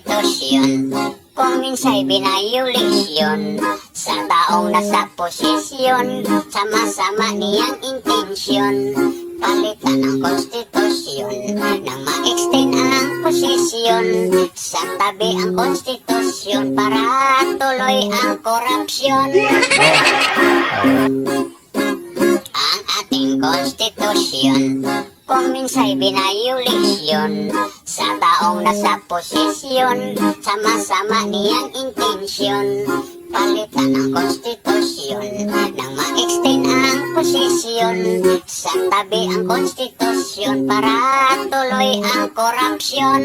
konstitusyon. Kung minsa'y binayulisyon sa taong nasa posisyon, sama-sama niyang intensyon, palitan ang konstitusyon nang ma-extend ang posisyon. Sa tabi ang konstitusyon para tuloy ang korupsyon. Ang ating konstitusyon, kung minsa'y binayulisyon sa taong nasa posisyon, sama-sama niyang intensyon, palitan ang konstitusyon nang ma-extend ang posisyon. Sa tabi ang konstitusyon para tuloy ang korupsyon.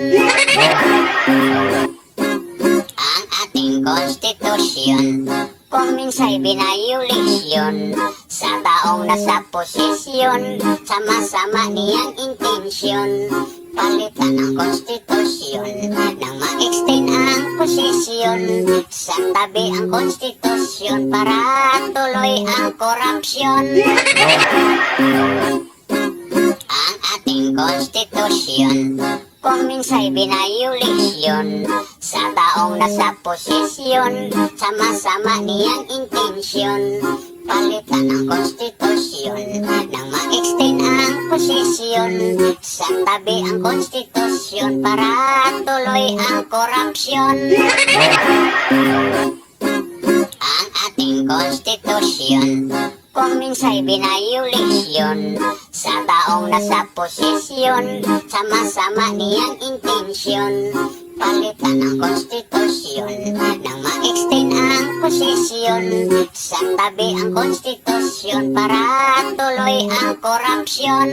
Ang ating konstitusyon, kung minsa'y binayulisyon sa taong nasa posisyon, sama-sama niyang intensyon, palitan ang konstitusyon nang ma-extend ang posisyon. Sa tabi ang konstitusyon para tuloy ang korupsyon. Ang ating konstitusyon, kung minsa'y binayulisyon sa taong nasa posisyon, sama-sama niyang intensyon, palitan ang konstitusyon nang ma-extend ang posisyon. Sa tabi ang konstitusyon para tuloy ang korupsyon. Ang ating konstitusyon, kung minsa'y binayulisyon sa taong nasa posisyon, sama-sama niyang intensyon, palitan ang konstitusyon nang ma-extend ang posisyon. Sa tabi ang konstitusyon para tuloy ang korupsyon.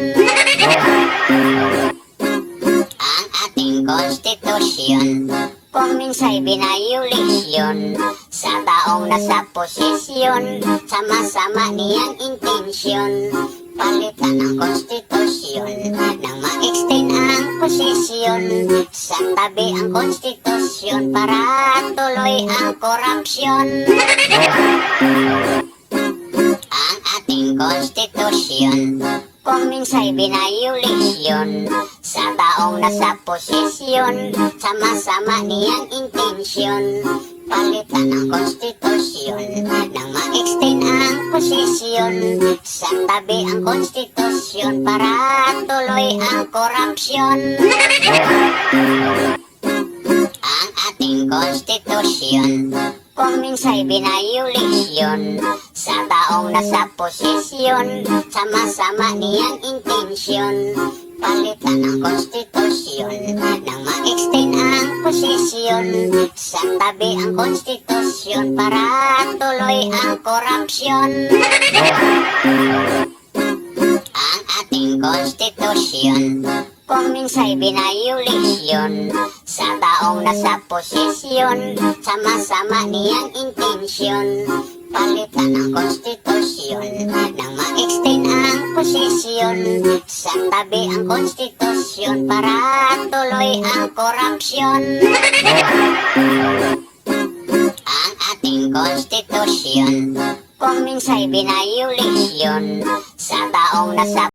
Ang ating konstitusyon, kung minsa'y binayulisyon sa taong nasa posisyon, sama-sama niyang intensyon, palitan ang konstitusyon nang ma-extend ang posisyon. Sa tabi ang konstitusyon para tuloy ang korupsyon. Ang ating konstitusyon, kung minsa'y binayulisyon sa taong nasa posisyon, sama-sama niyang intensyon, palitan ang konstitusyon nang ma-extend ang posisyon. Sa tabi ang konstitusyon para tuloy ang korupsyon. Ang ating konstitusyon, kung minsa'y binayulisyon sa taong nasa posisyon, sama-sama niyang intensyon, palitan ang konstitusyon nang ma-extend ang posisyon. Sa tabi ang konstitusyon para tuloy ang korupsyon. Ang ating konstitusyon, kung minsa'y binayulisyon sa taong nasa posisyon, sama-sama niyang intensyon, palitan ang konstitusyon nang ma-extend ang posisyon. Sa tabi ang konstitusyon para tuloy ang korupsyon. Ang ating konstitusyon, kung minsa'y binayulisyon sa taong nasa